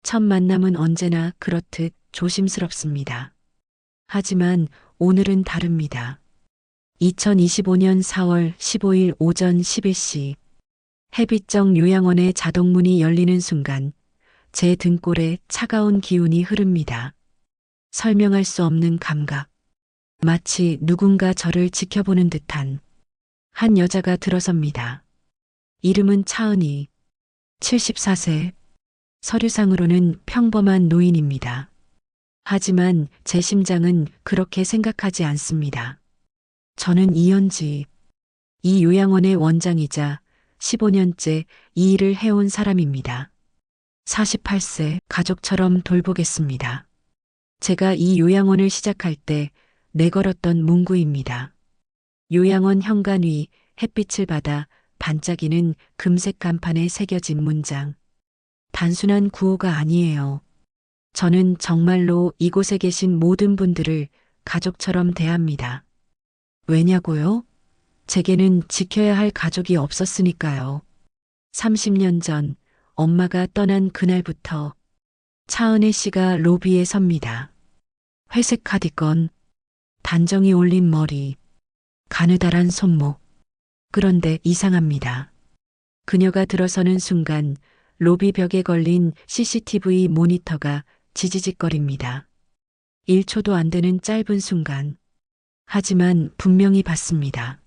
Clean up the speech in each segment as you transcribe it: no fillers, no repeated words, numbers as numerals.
첫 만남은 언제나 그렇듯 조심스럽습니다. 하지만 오늘은 다릅니다. 2025년 4월 15일 오전 11시 해빛정 요양원의 자동문이 열리는 순간 제 등골에 차가운 기운이 흐릅니다. 설명할 수 없는 감각. 마치 누군가 저를 지켜보는 듯한 한 여자가 들어섭니다. 이름은 차은희. 74세. 서류상으로는 평범한 노인입니다. 하지만 제 심장은 그렇게 생각하지 않습니다. 저는 이현지. 이 요양원의 원장이자 15년째 이 일을 해온 사람입니다. 48세 가족처럼 돌보겠습니다. 제가 이 요양원을 시작할 때 내걸었던 문구입니다. 요양원 현관 위 햇빛을 받아 반짝이는 금색 간판에 새겨진 문장. 단순한 구호가 아니에요. 저는 정말로 이곳에 계신 모든 분들을 가족처럼 대합니다. 왜냐고요? 제게는 지켜야 할 가족이 없었으니까요. 30년 전 엄마가 떠난 그날부터 차은혜 씨가 로비에 섭니다. 회색 카디건, 단정히 올린 머리, 가느다란 손목. 그런데 이상합니다. 그녀가 들어서는 순간 로비 벽에 걸린 CCTV 모니터가 지지직거립니다. 1초도 안 되는 짧은 순간. 하지만 분명히 봤습니다.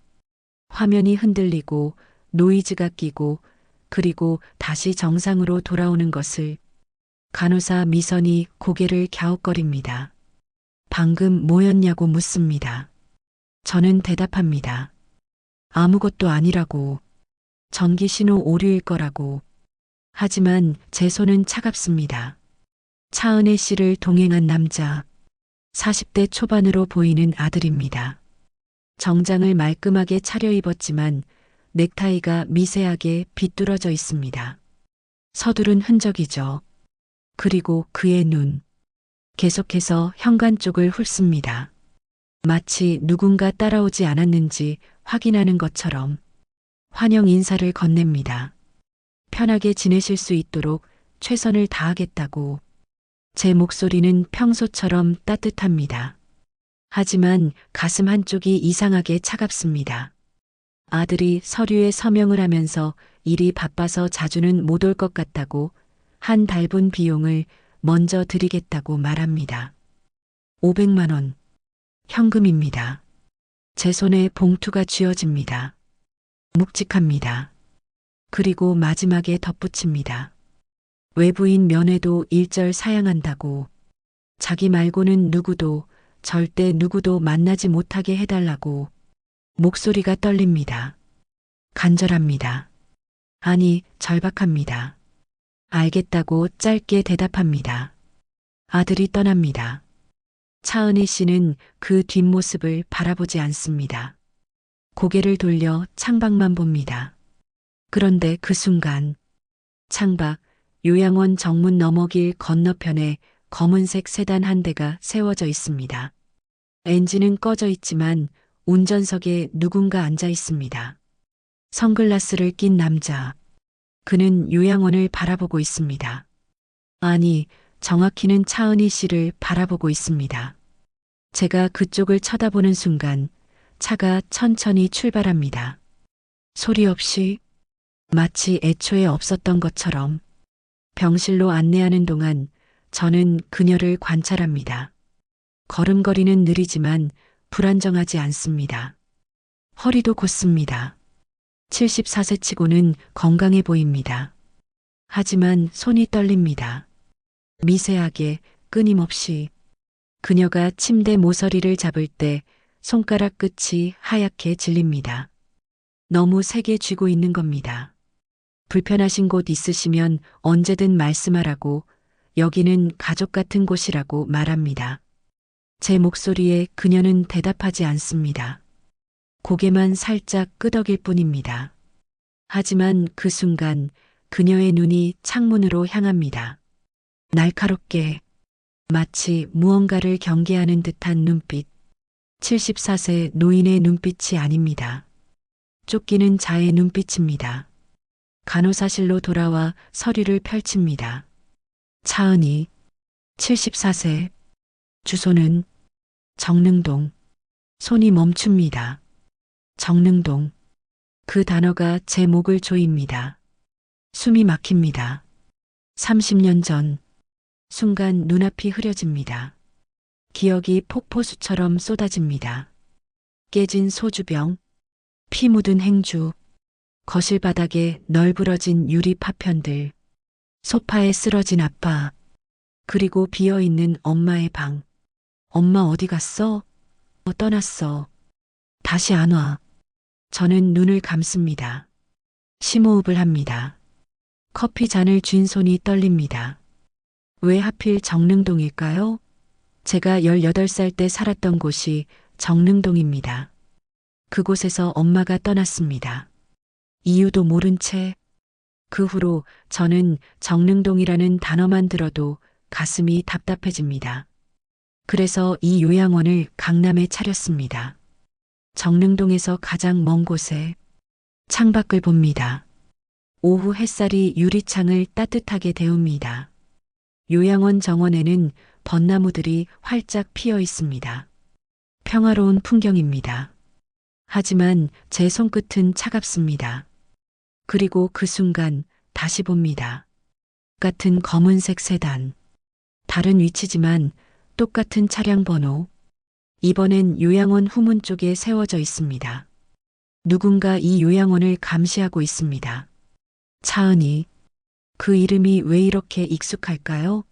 화면이 흔들리고 노이즈가 끼고 그리고 다시 정상으로 돌아오는 것을. 간호사 미선이 고개를 갸웃거립니다. 방금 뭐였냐고 묻습니다. 저는 대답합니다. 아무것도 아니라고. 전기 신호 오류일 거라고. 하지만 제 손은 차갑습니다. 차은혜 씨를 동행한 남자. 40대 초반으로 보이는 아들입니다. 정장을 말끔하게 차려입었지만 넥타이가 미세하게 비뚤어져 있습니다. 서두른 흔적이죠. 그리고 그의 눈. 계속해서 현관 쪽을 훑습니다. 마치 누군가 따라오지 않았는지 확인하는 것처럼. 환영 인사를 건넵니다. 편하게 지내실 수 있도록 최선을 다하겠다고. 제 목소리는 평소처럼 따뜻합니다. 하지만 가슴 한쪽이 이상하게 차갑습니다. 아들이 서류에 서명을 하면서 일이 바빠서 자주는 못 올 것 같다고 한 달분 비용을 먼저 드리겠다고 말합니다. 500만 원. 현금입니다. 제 손에 봉투가 쥐어집니다. 묵직합니다. 그리고 마지막에 덧붙입니다. 외부인 면회도 일절 사양한다고. 자기 말고는 누구도 절대 누구도 만나지 못하게 해달라고. 목소리가 떨립니다. 간절합니다. 아니, 절박합니다. 알겠다고 짧게 대답합니다. 아들이 떠납니다. 차은희 씨는 그 뒷모습을 바라보지 않습니다. 고개를 돌려 창밖만 봅니다. 그런데 그 순간 창밖 요양원 정문 너머길 건너편에 검은색 세단 한 대가 세워져 있습니다. 엔진은 꺼져 있지만 운전석에 누군가 앉아 있습니다. 선글라스를 낀 남자. 그는 요양원을 바라보고 있습니다. 아니, 정확히는 차은희 씨를 바라보고 있습니다. 제가 그쪽을 쳐다보는 순간 차가 천천히 출발합니다. 소리 없이 마치 애초에 없었던 것처럼. 병실로 안내하는 동안 저는 그녀를 관찰합니다. 걸음걸이는 느리지만 불안정하지 않습니다. 허리도 곧습니다. 74세 치고는 건강해 보입니다. 하지만 손이 떨립니다. 미세하게 끊임없이. 그녀가 침대 모서리를 잡을 때 손가락 끝이 하얗게 질립니다. 너무 세게 쥐고 있는 겁니다. 불편하신 곳 있으시면 언제든 말씀하라고. 여기는 가족 같은 곳이라고 말합니다. 제 목소리에 그녀는 대답하지 않습니다. 고개만 살짝 끄덕일 뿐입니다. 하지만 그 순간 그녀의 눈이 창문으로 향합니다. 날카롭게. 마치 무언가를 경계하는 듯한 눈빛. 74세 노인의 눈빛이 아닙니다. 쫓기는 자의 눈빛입니다. 간호사실로 돌아와 서류를 펼칩니다. 차은희, 74세. 주소는 정릉동. 손이 멈춥니다. 정릉동. 그 단어가 제 목을 조입니다. 숨이 막힙니다. 30년 전. 순간 눈앞이 흐려집니다. 기억이 폭포수처럼 쏟아집니다. 깨진 소주병, 피 묻은 행주, 거실 바닥에 널브러진 유리 파편들, 소파에 쓰러진 아빠, 그리고 비어있는 엄마의 방. 엄마 어디 갔어? 떠났어. 다시 안 와. 저는 눈을 감습니다. 심호흡을 합니다. 커피 잔을 쥔 손이 떨립니다. 왜 하필 정릉동일까요? 제가 18살 때 살았던 곳이 정릉동입니다. 그곳에서 엄마가 떠났습니다. 이유도 모른 채 그 후로 저는 정릉동이라는 단어만 들어도 가슴이 답답해집니다. 그래서 이 요양원을 강남에 차렸습니다. 정릉동에서 가장 먼 곳에 창밖을 봅니다. 오후 햇살이 유리창을 따뜻하게 데웁니다. 요양원 정원에는 벚나무들이 활짝 피어 있습니다. 평화로운 풍경입니다. 하지만 제 손끝은 차갑습니다. 그리고 그 순간 다시 봅니다. 똑같은 검은색 세단. 다른 위치지만 똑같은 차량 번호. 이번엔 요양원 후문 쪽에 세워져 있습니다. 누군가 이 요양원을 감시하고 있습니다. 차은희. 그 이름이 왜 이렇게 익숙할까요?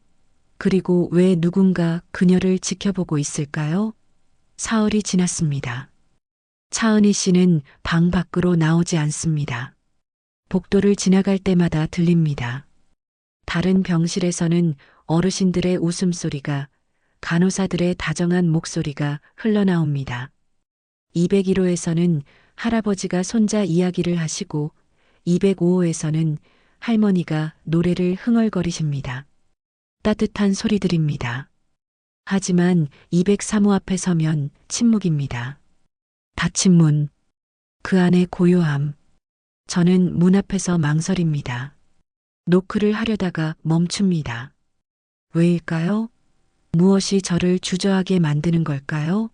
그리고 왜 누군가 그녀를 지켜보고 있을까요? 사흘이 지났습니다. 차은희 씨는 방 밖으로 나오지 않습니다. 복도를 지나갈 때마다 들립니다. 다른 병실에서는 어르신들의 웃음소리가, 간호사들의 다정한 목소리가 흘러나옵니다. 201호에서는 할아버지가 손자 이야기를 하시고 205호에서는 할머니가 노래를 흥얼거리십니다. 따뜻한 소리들입니다. 하지만 203호 앞에 서면 침묵입니다. 닫힌 문, 그 안에 고요함. 저는 문 앞에서 망설입니다. 노크를 하려다가 멈춥니다. 왜일까요? 무엇이 저를 주저하게 만드는 걸까요?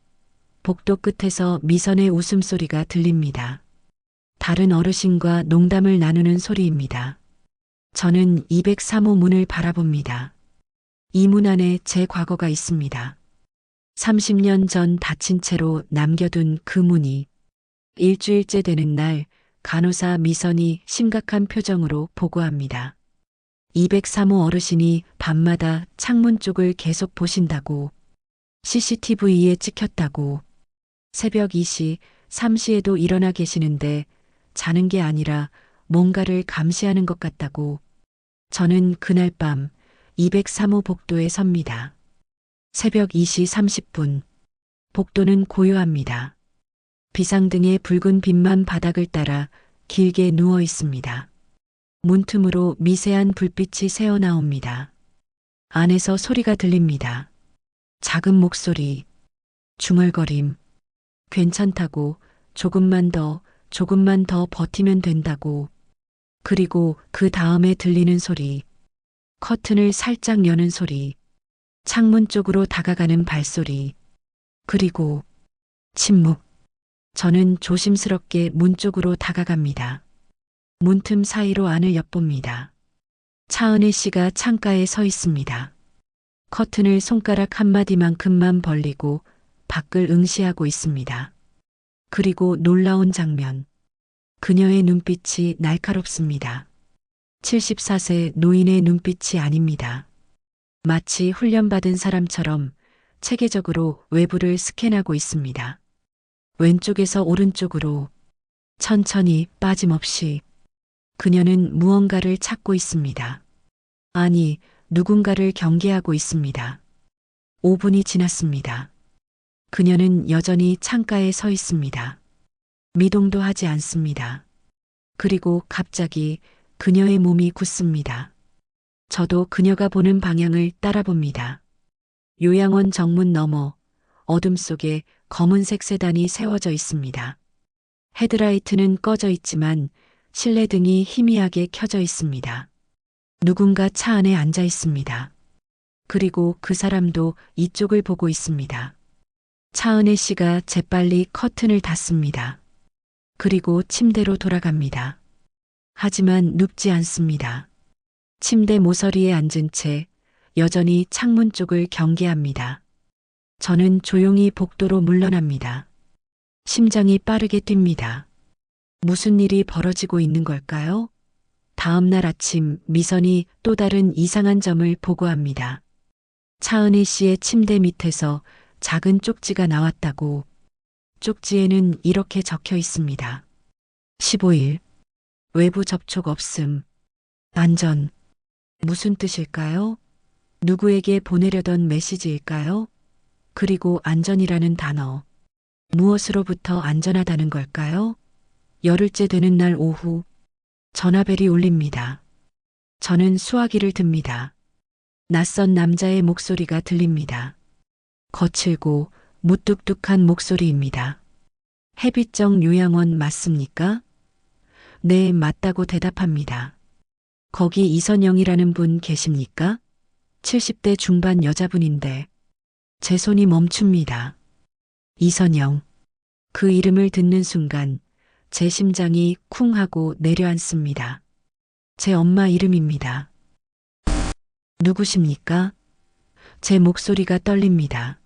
복도 끝에서 미선의 웃음소리가 들립니다. 다른 어르신과 농담을 나누는 소리입니다. 저는 203호 문을 바라봅니다. 이 문 안에 제 과거가 있습니다. 30년 전 닫힌 채로 남겨둔 그 문이 일주일째 되는 날 간호사 미선이 심각한 표정으로 보고합니다. 203호 어르신이 밤마다 창문 쪽을 계속 보신다고, CCTV에 찍혔다고, 새벽 2시, 3시에도 일어나 계시는데 자는 게 아니라 뭔가를 감시하는 것 같다고. 저는 그날 밤 203호 복도에 섭니다. 새벽 2시 30분. 복도는 고요합니다. 비상등의 붉은 빛만 바닥을 따라 길게 누워 있습니다. 문틈으로 미세한 불빛이 새어나옵니다. 안에서 소리가 들립니다. 작은 목소리, 중얼거림. 괜찮다고, 조금만 더 버티면 된다고. 그리고 그 다음에 들리는 소리. 커튼을 살짝 여는 소리. 창문 쪽으로 다가가는 발소리. 그리고 침묵. 저는 조심스럽게 문 쪽으로 다가갑니다. 문틈 사이로 안을 엿봅니다. 차은희 씨가 창가에 서 있습니다. 커튼을 손가락 한마디만큼만 벌리고 밖을 응시하고 있습니다. 그리고 놀라운 장면. 그녀의 눈빛이 날카롭습니다. 74세 노인의 눈빛이 아닙니다. 마치 훈련받은 사람처럼 체계적으로 외부를 스캔하고 있습니다. 왼쪽에서 오른쪽으로 천천히 빠짐없이. 그녀는 무언가를 찾고 있습니다. 아니, 누군가를 경계하고 있습니다. 5분이 지났습니다. 그녀는 여전히 창가에 서 있습니다. 미동도 하지 않습니다. 그리고 갑자기 그녀의 몸이 굳습니다. 저도 그녀가 보는 방향을 따라봅니다. 요양원 정문 너머 어둠 속에 검은색 세단이 세워져 있습니다. 헤드라이트는 꺼져 있지만 실내등이 희미하게 켜져 있습니다. 누군가 차 안에 앉아 있습니다. 그리고 그 사람도 이쪽을 보고 있습니다. 차은혜 씨가 재빨리 커튼을 닫습니다. 그리고 침대로 돌아갑니다. 하지만 눕지 않습니다. 침대 모서리에 앉은 채 여전히 창문 쪽을 경계합니다. 저는 조용히 복도로 물러납니다. 심장이 빠르게 뜁니다. 무슨 일이 벌어지고 있는 걸까요? 다음 날 아침 미선이 또 다른 이상한 점을 보고합니다. 차은희 씨의 침대 밑에서 작은 쪽지가 나왔다고. 쪽지에는 이렇게 적혀 있습니다. 15일. 외부 접촉 없음. 안전. 무슨 뜻일까요? 누구에게 보내려던 메시지일까요? 그리고 안전이라는 단어. 무엇으로부터 안전하다는 걸까요? 열흘째 되는 날 오후 전화벨이 울립니다. 저는 수화기를 듭니다. 낯선 남자의 목소리가 들립니다. 거칠고 무뚝뚝한 목소리입니다. 해비정 요양원 맞습니까? 네, 맞다고 대답합니다. 거기 이선영이라는 분 계십니까? 70대 중반 여자분인데. 제 손이 멈춥니다. 이선영. 그 이름을 듣는 순간 제 심장이 쿵 하고 내려앉습니다. 제 엄마 이름입니다. 누구십니까? 제 목소리가 떨립니다.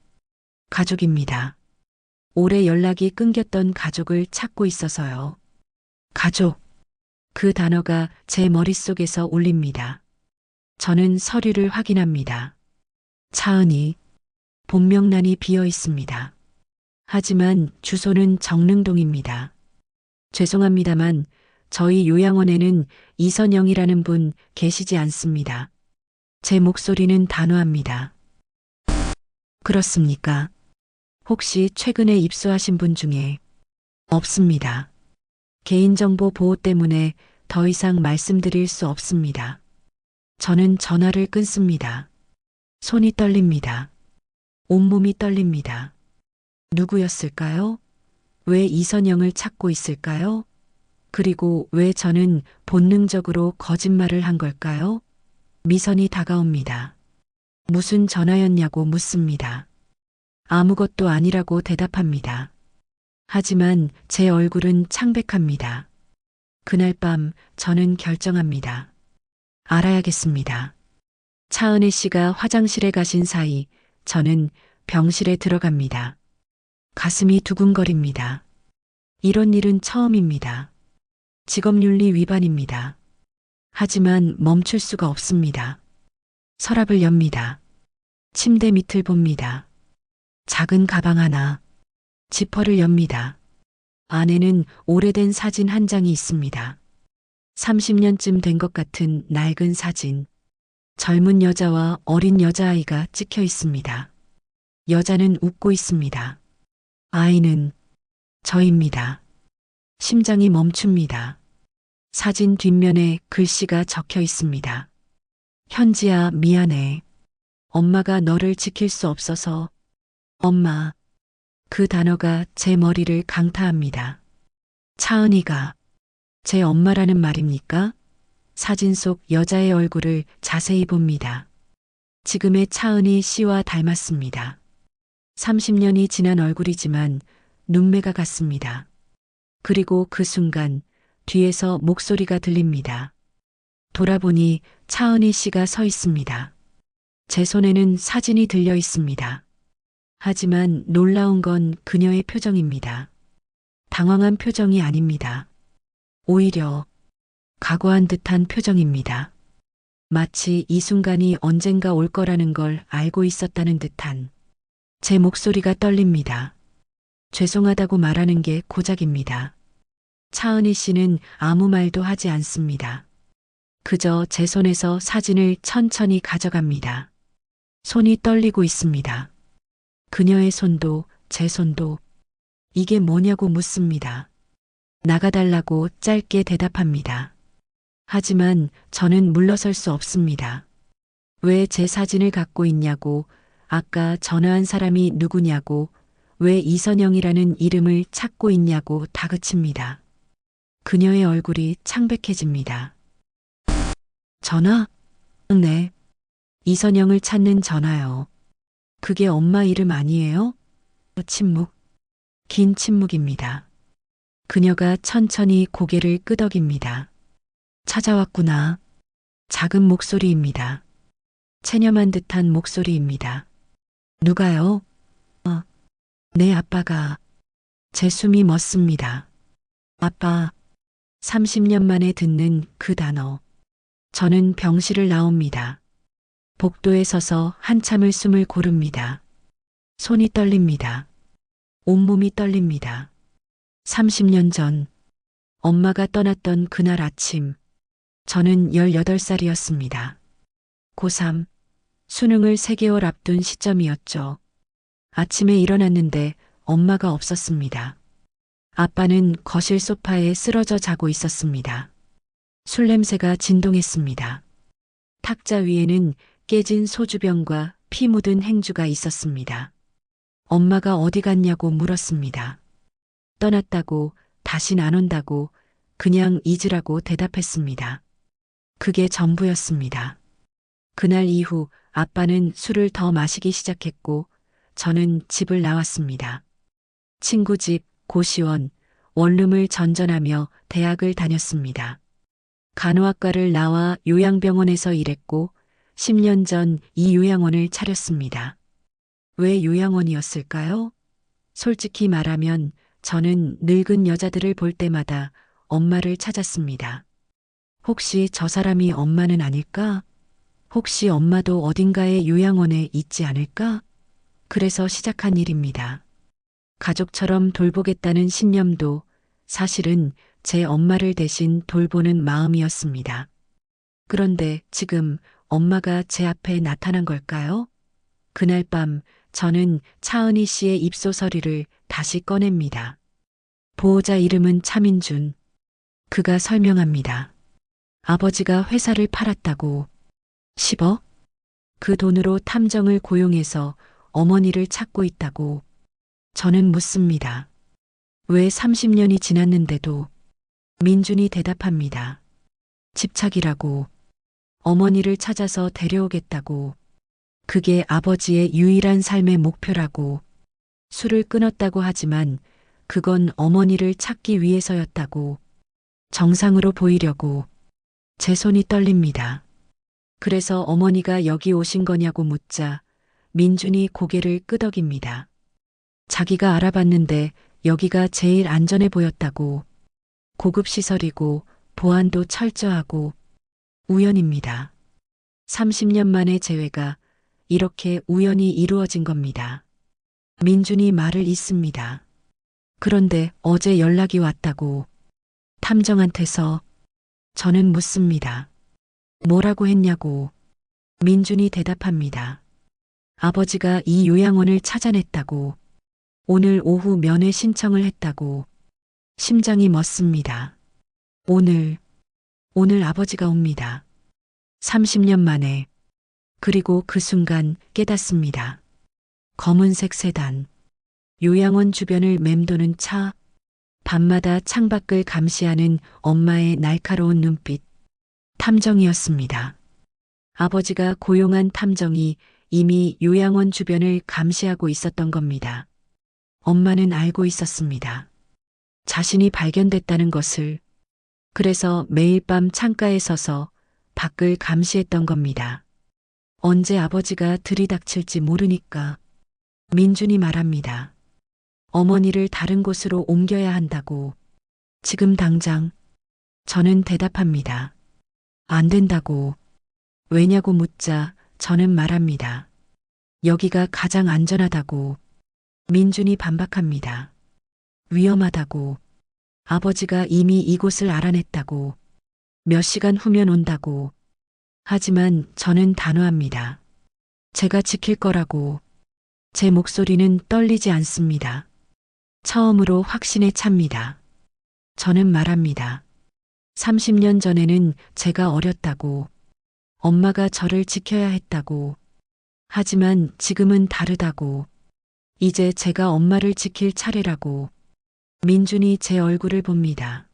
가족입니다. 오래 연락이 끊겼던 가족을 찾고 있어서요. 가족. 그 단어가 제 머릿속에서 울립니다. 저는 서류를 확인합니다. 차은희. 본명란이 비어 있습니다. 하지만 주소는 정릉동입니다. 죄송합니다만 저희 요양원에는 이선영이라는 분 계시지 않습니다. 제 목소리는 단호합니다. 그렇습니까? 혹시 최근에 입소하신 분 중에? 없습니다. 개인정보 보호 때문에 더 이상 말씀드릴 수 없습니다. 저는 전화를 끊습니다. 손이 떨립니다. 온몸이 떨립니다. 누구였을까요? 왜 이선영을 찾고 있을까요? 그리고 왜 저는 본능적으로 거짓말을 한 걸까요? 미선이 다가옵니다. 무슨 전화였냐고 묻습니다. 아무것도 아니라고 대답합니다. 하지만 제 얼굴은 창백합니다. 그날 밤 저는 결정합니다. 알아야겠습니다. 차은혜 씨가 화장실에 가신 사이 저는 병실에 들어갑니다. 가슴이 두근거립니다. 이런 일은 처음입니다. 직업윤리 위반입니다. 하지만 멈출 수가 없습니다. 서랍을 엽니다. 침대 밑을 봅니다. 작은 가방 하나. 지퍼를 엽니다. 안에는 오래된 사진 한 장이 있습니다. 30년쯤 된 것 같은 낡은 사진. 젊은 여자와 어린 여자아이가 찍혀 있습니다. 여자는 웃고 있습니다. 아이는 저입니다. 심장이 멈춥니다. 사진 뒷면에 글씨가 적혀 있습니다. 현지야, 미안해. 엄마가 너를 지킬 수 없어서. 엄마. 그 단어가 제 머리를 강타합니다. 차은희가 제 엄마라는 말입니까? 사진 속 여자의 얼굴을 자세히 봅니다. 지금의 차은희 씨와 닮았습니다. 30년이 지난 얼굴이지만 눈매가 같습니다. 그리고 그 순간 뒤에서 목소리가 들립니다. 돌아보니 차은희 씨가 서 있습니다. 제 손에는 사진이 들려 있습니다. 하지만 놀라운 건 그녀의 표정입니다. 당황한 표정이 아닙니다. 오히려 각오한 듯한 표정입니다. 마치 이 순간이 언젠가 올 거라는 걸 알고 있었다는 듯한. 제 목소리가 떨립니다. 죄송하다고 말하는 게 고작입니다. 차은희 씨는 아무 말도 하지 않습니다. 그저 제 손에서 사진을 천천히 가져갑니다. 손이 떨리고 있습니다. 그녀의 손도 제 손도. 이게 뭐냐고 묻습니다. 나가달라고 짧게 대답합니다. 하지만 저는 물러설 수 없습니다. 왜 제 사진을 갖고 있냐고, 아까 전화한 사람이 누구냐고, 왜 이선영이라는 이름을 찾고 있냐고 다그칩니다. 그녀의 얼굴이 창백해집니다. 전화? 네. 이선영을 찾는 전화요. 그게 엄마 이름 아니에요? 침묵. 긴 침묵입니다. 그녀가 천천히 고개를 끄덕입니다. 찾아왔구나. 작은 목소리입니다. 체념한 듯한 목소리입니다. 누가요? 내 아빠가. 제 숨이 멎습니다. 아빠. 30년 만에 듣는 그 단어. 저는 병실을 나옵니다. 복도에 서서 한참을 숨을 고릅니다. 손이 떨립니다. 온몸이 떨립니다. 30년 전 엄마가 떠났던 그날 아침, 저는 18살이었습니다. 고3, 수능을 3개월 앞둔 시점이었죠. 아침에 일어났는데 엄마가 없었습니다. 아빠는 거실 소파에 쓰러져 자고 있었습니다. 술 냄새가 진동했습니다. 탁자 위에는 깨진 소주병과 피 묻은 행주가 있었습니다. 엄마가 어디 갔냐고 물었습니다. 떠났다고, 다신 안 온다고, 그냥 잊으라고 대답했습니다. 그게 전부였습니다. 그날 이후 아빠는 술을 더 마시기 시작했고, 저는 집을 나왔습니다. 친구 집, 고시원, 원룸을 전전하며 대학을 다녔습니다. 간호학과를 나와 요양병원에서 일했고 10년 전 이 요양원을 차렸습니다. 왜 요양원이었을까요? 솔직히 말하면 저는 늙은 여자들을 볼 때마다 엄마를 찾았습니다. 혹시 저 사람이 엄마는 아닐까? 혹시 엄마도 어딘가에 요양원에 있지 않을까? 그래서 시작한 일입니다. 가족처럼 돌보겠다는 신념도 사실은 제 엄마를 대신 돌보는 마음이었습니다. 그런데 지금 엄마가 제 앞에 나타난 걸까요? 그날 밤 저는 차은희 씨의 입소 서리를 다시 꺼냅니다. 보호자 이름은 차민준. 그가 설명합니다. 아버지가 회사를 팔았다고. 10억? 그 돈으로 탐정을 고용해서 어머니를 찾고 있다고. 저는 묻습니다. 왜 30년이 지났는데도? 민준이 대답합니다. 집착이라고. 어머니를 찾아서 데려오겠다고. 그게 아버지의 유일한 삶의 목표라고. 술을 끊었다고 하지만 그건 어머니를 찾기 위해서였다고. 정상으로 보이려고. 제 손이 떨립니다. 그래서 어머니가 여기 오신 거냐고 묻자 민준이 고개를 끄덕입니다. 자기가 알아봤는데 여기가 제일 안전해 보였다고. 고급 시설이고 보안도 철저하고. 우연입니다. 30년 만의 재회가 이렇게 우연히 이루어진 겁니다. 민준이 말을 잇습니다. 그런데 어제 연락이 왔다고. 탐정한테서. 저는 묻습니다. 뭐라고 했냐고. 민준이 대답합니다. 아버지가 이 요양원을 찾아냈다고. 오늘 오후 면회 신청을 했다고. 심장이 멎습니다. 오늘 아버지가 옵니다. 30년 만에. 그리고 그 순간 깨닫습니다. 검은색 세단. 요양원 주변을 맴도는 차. 밤마다 창밖을 감시하는 엄마의 날카로운 눈빛. 탐정이었습니다. 아버지가 고용한 탐정이 이미 요양원 주변을 감시하고 있었던 겁니다. 엄마는 알고 있었습니다. 자신이 발견됐다는 것을. 그래서 매일 밤 창가에 서서 밖을 감시했던 겁니다. 언제 아버지가 들이닥칠지 모르니까. 민준이 말합니다. 어머니를 다른 곳으로 옮겨야 한다고. 지금 당장. 저는 대답합니다. 안 된다고. 왜냐고 묻자 저는 말합니다. 여기가 가장 안전하다고. 민준이 반박합니다. 위험하다고. 아버지가 이미 이곳을 알아냈다고. 몇 시간 후면 온다고. 하지만 저는 단호합니다. 제가 지킬 거라고. 제 목소리는 떨리지 않습니다. 처음으로 확신에 찹니다. 저는 말합니다. 30년 전에는 제가 어렸다고. 엄마가 저를 지켜야 했다고. 하지만 지금은 다르다고. 이제 제가 엄마를 지킬 차례라고. 민준이 제 얼굴을 봅니다.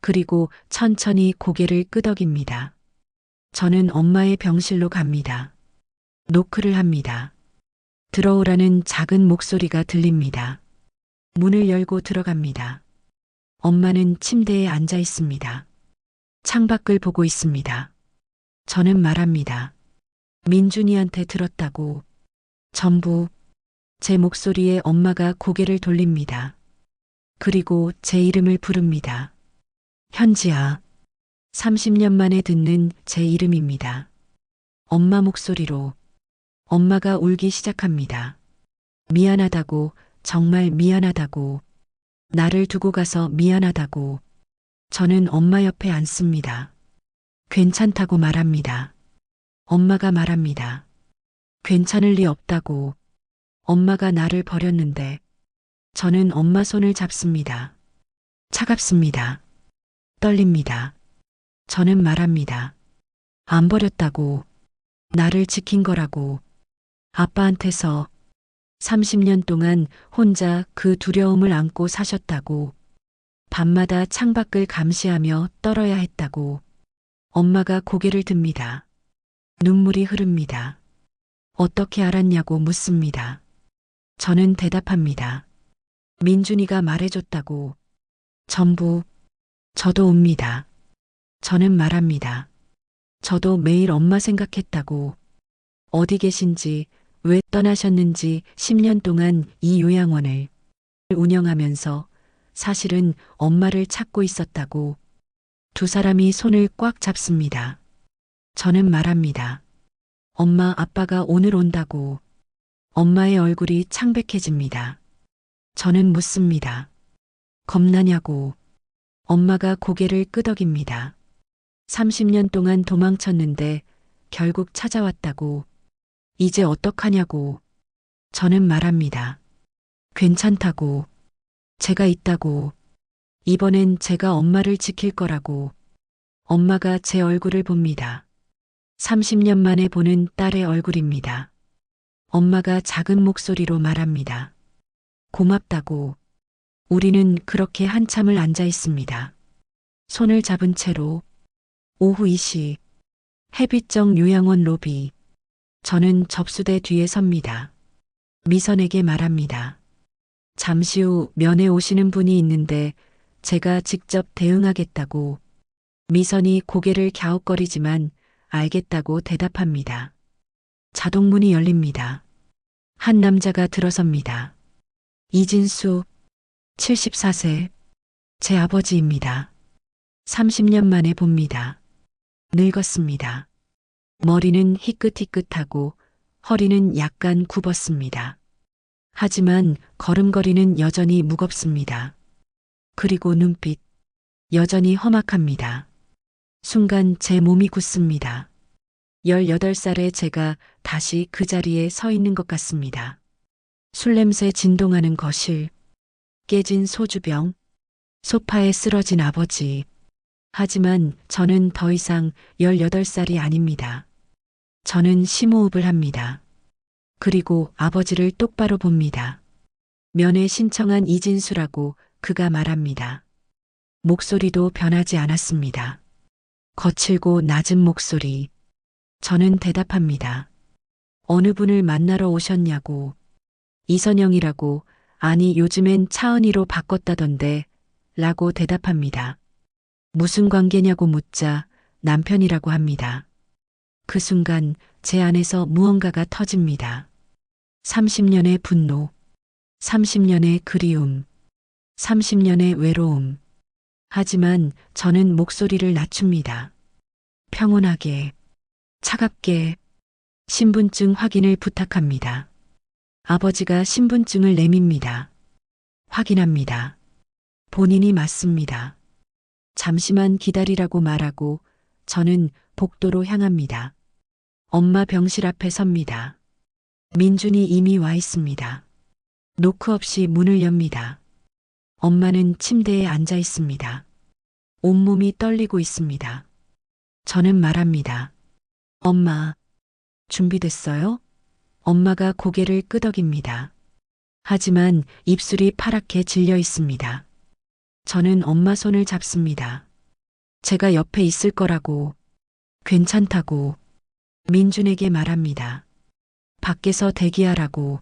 그리고 천천히 고개를 끄덕입니다. 저는 엄마의 병실로 갑니다. 노크를 합니다. 들어오라는 작은 목소리가 들립니다. 문을 열고 들어갑니다. 엄마는 침대에 앉아 있습니다. 창밖을 보고 있습니다. 저는 말합니다. 민준이한테 들었다고. 전부. 제 목소리에 엄마가 고개를 돌립니다. 그리고 제 이름을 부릅니다. 현지야. 30년 만에 듣는 제 이름입니다. 엄마 목소리로. 엄마가 울기 시작합니다. 미안하다고, 정말 미안하다고. 나를 두고 가서 미안하다고. 저는 엄마 옆에 앉습니다. 괜찮다고 말합니다. 엄마가 말합니다. 괜찮을 리 없다고. 엄마가 나를 버렸는데. 저는 엄마 손을 잡습니다. 차갑습니다. 떨립니다. 저는 말합니다. 안 버렸다고. 나를 지킨 거라고. 아빠한테서 30년 동안 혼자 그 두려움을 안고 사셨다고. 밤마다 창밖을 감시하며 떨어야 했다고. 엄마가 고개를 듭니다. 눈물이 흐릅니다. 어떻게 알았냐고 묻습니다. 저는 대답합니다. 민준이가 말해줬다고. 전부. 저도 웁니다. 저는 말합니다. 저도 매일 엄마 생각했다고. 어디 계신지, 왜 떠나셨는지 10년 동안 이 요양원을 운영하면서 사실은 엄마를 찾고 있었다고. 두 사람이 손을 꽉 잡습니다. 저는 말합니다. 엄마, 아빠가 오늘 온다고. 엄마의 얼굴이 창백해집니다. 저는 묻습니다. 겁나냐고. 엄마가 고개를 끄덕입니다. 30년 동안 도망쳤는데 결국 찾아왔다고. 이제 어떡하냐고. 저는 말합니다. 괜찮다고. 제가 있다고. 이번엔 제가 엄마를 지킬 거라고. 엄마가 제 얼굴을 봅니다. 30년 만에 보는 딸의 얼굴입니다. 엄마가 작은 목소리로 말합니다. 고맙다고. 우리는 그렇게 한참을 앉아 있습니다. 손을 잡은 채로. 오후 2시. 햇빛정 요양원 로비. 저는 접수대 뒤에 섭니다. 미선에게 말합니다. 잠시 후 면회 오시는 분이 있는데 제가 직접 대응하겠다고. 미선이 고개를 갸웃거리지만 알겠다고 대답합니다. 자동문이 열립니다. 한 남자가 들어섭니다. 이진수, 74세, 제 아버지입니다. 30년 만에 봅니다. 늙었습니다. 머리는 희끗희끗하고 허리는 약간 굽었습니다. 하지만 걸음걸이는 여전히 무겁습니다. 그리고 눈빛, 여전히 험악합니다. 순간 제 몸이 굳습니다. 18살의 제가 다시 그 자리에 서 있는 것 같습니다. 술 냄새 진동하는 거실, 깨진 소주병, 소파에 쓰러진 아버지. 하지만 저는 더 이상 18살이 아닙니다. 저는 심호흡을 합니다. 그리고 아버지를 똑바로 봅니다. 면회 신청한 이진수라고 그가 말합니다. 목소리도 변하지 않았습니다. 거칠고 낮은 목소리. 저는 대답합니다. 어느 분을 만나러 오셨냐고. 이선영이라고. 아니, 요즘엔 차은희로 바꿨다던데 라고 대답합니다. 무슨 관계냐고 묻자 남편이라고 합니다. 그 순간 제 안에서 무언가가 터집니다. 30년의 분노, 30년의 그리움, 30년의 외로움. 하지만 저는 목소리를 낮춥니다. 평온하게, 차갑게. 신분증 확인을 부탁합니다. 아버지가 신분증을 내밉니다. 확인합니다. 본인이 맞습니다. 잠시만 기다리라고 말하고 저는 복도로 향합니다. 엄마 병실 앞에 섭니다. 민준이 이미 와 있습니다. 노크 없이 문을 엽니다. 엄마는 침대에 앉아 있습니다. 온몸이 떨리고 있습니다. 저는 말합니다. 엄마, 준비됐어요? 엄마가 고개를 끄덕입니다. 하지만 입술이 파랗게 질려 있습니다. 저는 엄마 손을 잡습니다. 제가 옆에 있을 거라고. 괜찮다고 민준에게 말합니다. 밖에서 대기하라고.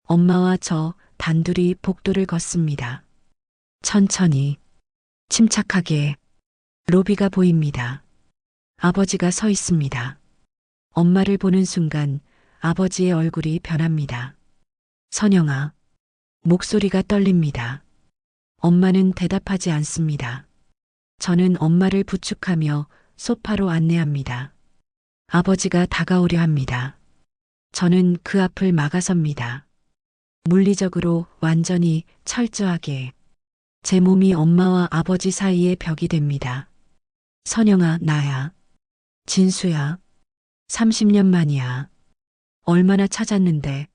엄마와 저 단둘이 복도를 걷습니다. 천천히, 침착하게 로비가 보입니다. 아버지가 서 있습니다. 엄마를 보는 순간 아버지의 얼굴이 변합니다. 선영아. 목소리가 떨립니다. 엄마는 대답하지 않습니다. 저는 엄마를 부축하며 소파로 안내합니다. 아버지가 다가오려 합니다. 저는 그 앞을 막아섭니다. 물리적으로 완전히 철저하게 제 몸이 엄마와 아버지 사이의 벽이 됩니다. 선영아, 나야. 진수야. 30년 만이야. 얼마나 찾았는데.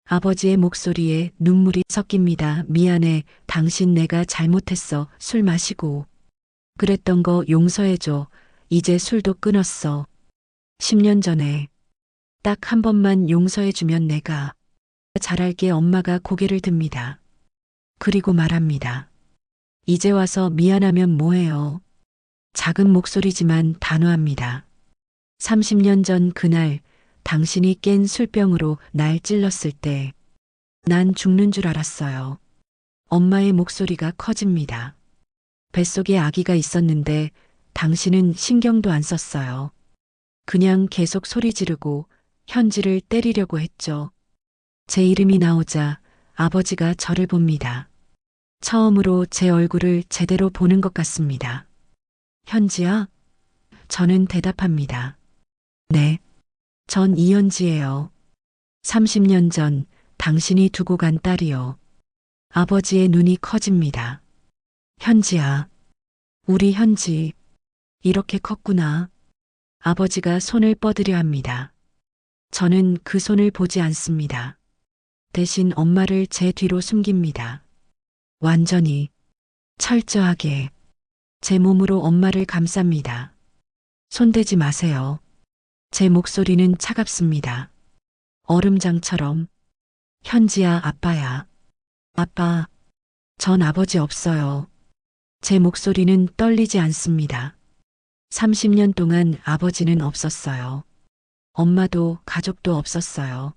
아버지의 목소리에 눈물이 섞입니다. 미안해. 당신 내가 잘못했어. 술 마시고. 그랬던 거 용서해줘. 이제 술도 끊었어. 10년 전에. 딱 한 번만 용서해주면 내가 잘할게. 엄마가 고개를 듭니다. 그리고 말합니다. 이제 와서 미안하면 뭐해요. 작은 목소리지만 단호합니다. 30년 전 그날 당신이 깬 술병으로 날 찔렀을 때 난 죽는 줄 알았어요. 엄마의 목소리가 커집니다. 뱃속에 아기가 있었는데 당신은 신경도 안 썼어요. 그냥 계속 소리 지르고 현지를 때리려고 했죠. 제 이름이 나오자 아버지가 저를 봅니다. 처음으로 제 얼굴을 제대로 보는 것 같습니다. 현지야? 저는 대답합니다. 네. 전 이현지예요. 30년 전 당신이 두고 간 딸이요. 아버지의 눈이 커집니다. 현지야. 우리 현지. 이렇게 컸구나. 아버지가 손을 뻗으려 합니다. 저는 그 손을 보지 않습니다. 대신 엄마를 제 뒤로 숨깁니다. 완전히, 철저하게 제 몸으로 엄마를 감쌉니다. 손대지 마세요. 제 목소리는 차갑습니다. 얼음장처럼. 현지야, 아빠야. 아빠. 전 아버지 없어요. 제 목소리는 떨리지 않습니다. 30년 동안 아버지는 없었어요. 엄마도 가족도 없었어요.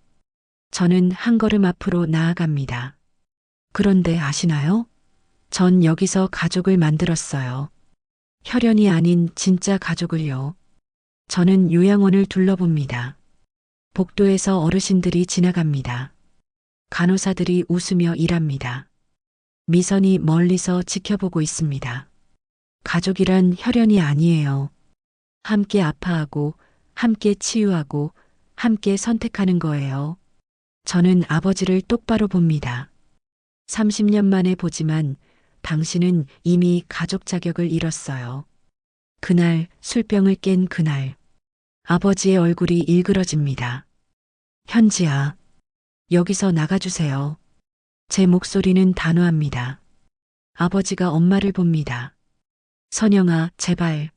저는 한 걸음 앞으로 나아갑니다. 그런데 아시나요? 전 여기서 가족을 만들었어요. 혈연이 아닌 진짜 가족을요. 저는 요양원을 둘러봅니다. 복도에서 어르신들이 지나갑니다. 간호사들이 웃으며 일합니다. 미선이 멀리서 지켜보고 있습니다. 가족이란 혈연이 아니에요. 함께 아파하고, 함께 치유하고, 함께 선택하는 거예요. 저는 아버지를 똑바로 봅니다. 30년 만에 보지만 당신은 이미 가족 자격을 잃었어요. 그날 술병을 깬 그날 아버지의 얼굴이 일그러집니다. 현지야, 여기서 나가주세요. 제 목소리는 단호합니다. 아버지가 엄마를 봅니다. 선영아, 제발.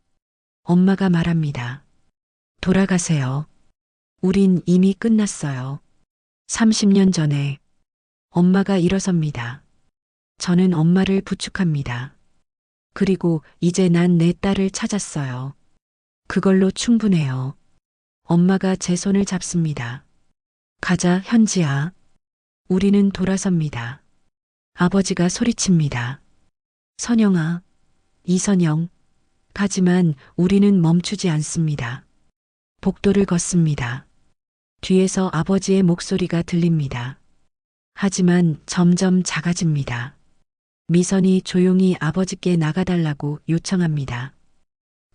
엄마가 말합니다. 돌아가세요. 우린 이미 끝났어요. 30년 전에 엄마가 일어섭니다. 저는 엄마를 부축합니다. 그리고 이제 난 내 딸을 찾았어요. 그걸로 충분해요. 엄마가 제 손을 잡습니다. 가자, 현지야. 우리는 돌아섭니다. 아버지가 소리칩니다. 선영아, 이선영. 하지만 우리는 멈추지 않습니다. 복도를 걷습니다. 뒤에서 아버지의 목소리가 들립니다. 하지만 점점 작아집니다. 미선이 조용히 아버지께 나가달라고 요청합니다.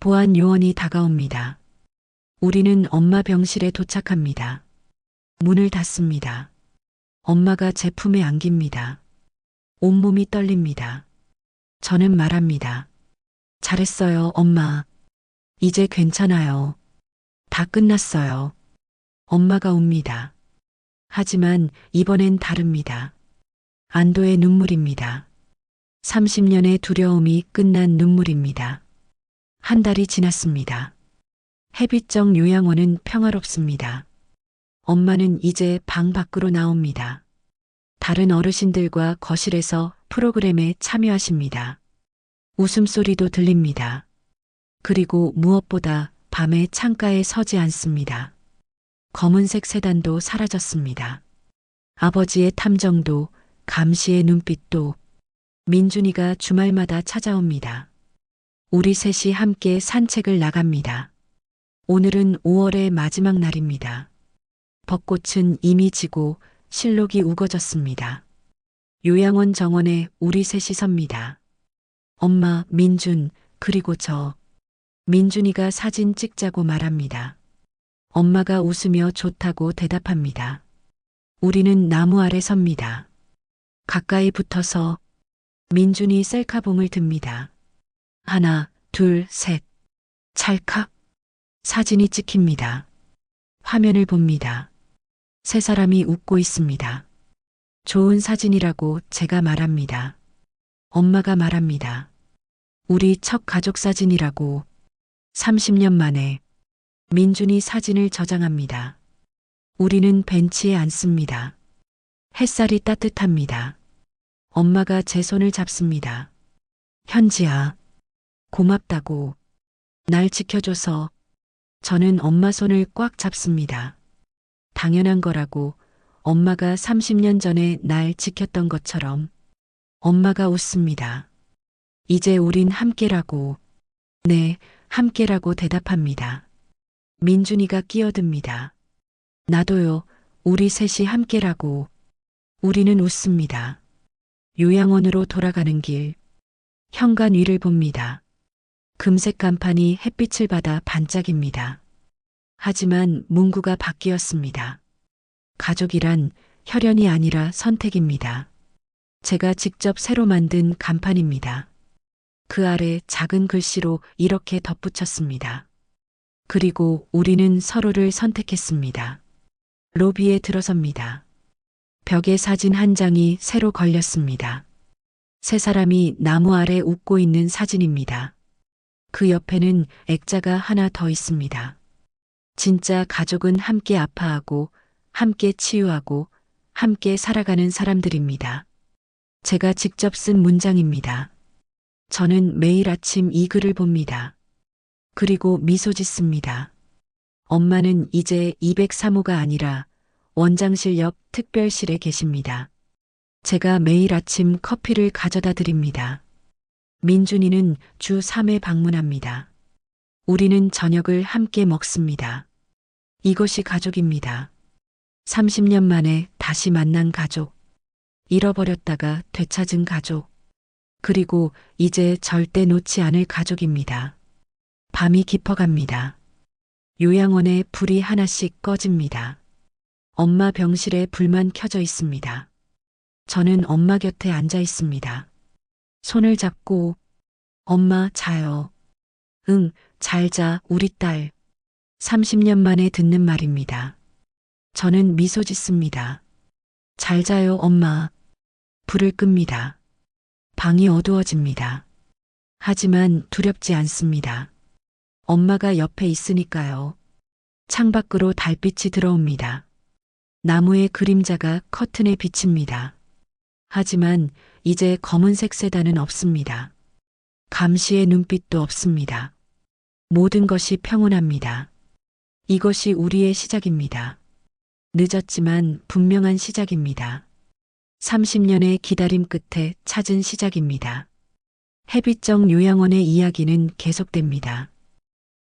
보안 요원이 다가옵니다. 우리는 엄마 병실에 도착합니다. 문을 닫습니다. 엄마가 제 품에 안깁니다. 온몸이 떨립니다. 저는 말합니다. 잘했어요, 엄마. 이제 괜찮아요. 다 끝났어요. 엄마가 웁니다. 하지만 이번엔 다릅니다. 안도의 눈물입니다. 30년의 두려움이 끝난 눈물입니다. 한 달이 지났습니다. 햇빛정 요양원은 평화롭습니다. 엄마는 이제 방 밖으로 나옵니다. 다른 어르신들과 거실에서 프로그램에 참여하십니다. 웃음소리도 들립니다. 그리고 무엇보다 밤에 창가에 서지 않습니다. 검은색 세단도 사라졌습니다. 아버지의 탐정도, 감시의 눈빛도, 민준이가 주말마다 찾아옵니다. 우리 셋이 함께 산책을 나갑니다. 오늘은 5월의 마지막 날입니다. 벚꽃은 이미 지고 실록이 우거졌습니다. 요양원 정원에 우리 셋이 섭니다. 엄마, 민준, 그리고 저. 민준이가 사진 찍자고 말합니다. 엄마가 웃으며 좋다고 대답합니다. 우리는 나무 아래 섭니다. 가까이 붙어서 민준이 셀카봉을 듭니다. 하나, 둘, 셋. 찰칵. 사진이 찍힙니다. 화면을 봅니다. 세 사람이 웃고 있습니다. 좋은 사진이라고 제가 말합니다. 엄마가 말합니다. 우리 첫 가족 사진이라고. 30년 만에 민준이 사진을 저장합니다. 우리는 벤치에 앉습니다. 햇살이 따뜻합니다. 엄마가 제 손을 잡습니다. 현지야, 고맙다고. 날 지켜줘서. 저는 엄마 손을 꽉 잡습니다. 당연한 거라고. 엄마가 30년 전에 날 지켰던 것처럼. 엄마가 웃습니다. 이제 우린 함께라고. 네, 함께라고 대답합니다. 민준이가 끼어듭니다. 나도요, 우리 셋이 함께라고. 우리는 웃습니다. 요양원으로 돌아가는 길. 현관 위를 봅니다. 금색 간판이 햇빛을 받아 반짝입니다. 하지만 문구가 바뀌었습니다. 가족이란 혈연이 아니라 선택입니다. 제가 직접 새로 만든 간판입니다. 그 아래 작은 글씨로 이렇게 덧붙였습니다. 그리고 우리는 서로를 선택했습니다. 로비에 들어섭니다. 벽에 사진 한 장이 새로 걸렸습니다. 세 사람이 나무 아래 웃고 있는 사진입니다. 그 옆에는 액자가 하나 더 있습니다. 진짜 가족은 함께 아파하고, 함께 치유하고, 함께 살아가는 사람들입니다. 제가 직접 쓴 문장입니다. 저는 매일 아침 이 글을 봅니다. 그리고 미소 짓습니다. 엄마는 이제 203호가 아니라 원장실 옆 특별실에 계십니다. 제가 매일 아침 커피를 가져다 드립니다. 민준이는 주 3회 방문합니다. 우리는 저녁을 함께 먹습니다. 이것이 가족입니다. 30년 만에 다시 만난 가족. 잃어버렸다가 되찾은 가족. 그리고 이제 절대 놓지 않을 가족입니다. 밤이 깊어갑니다. 요양원에 불이 하나씩 꺼집니다. 엄마 병실에 불만 켜져 있습니다. 저는 엄마 곁에 앉아 있습니다. 손을 잡고, 엄마 자요. 응, 잘 자, 우리 딸. 30년 만에 듣는 말입니다. 저는 미소 짓습니다. 잘 자요, 엄마. 불을 끕니다. 방이 어두워집니다. 하지만 두렵지 않습니다. 엄마가 옆에 있으니까요. 창밖으로 달빛이 들어옵니다. 나무의 그림자가 커튼에 비칩니다. 하지만 이제 검은색 세단은 없습니다. 감시의 눈빛도 없습니다. 모든 것이 평온합니다. 이것이 우리의 시작입니다. 늦었지만 분명한 시작입니다. 30년의 기다림 끝에 찾은 시작입니다. 햇빛정 요양원의 이야기는 계속됩니다.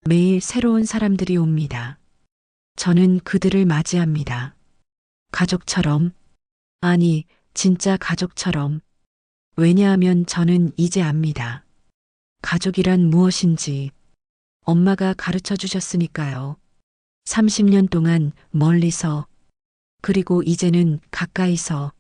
매일 새로운 사람들이 옵니다. 저는 그들을 맞이합니다. 가족처럼, 아니, 진짜 가족처럼. 왜냐하면 저는 이제 압니다. 가족이란 무엇인지. 엄마가 가르쳐 주셨으니까요. 30년 동안 멀리서, 그리고 이제는 가까이서.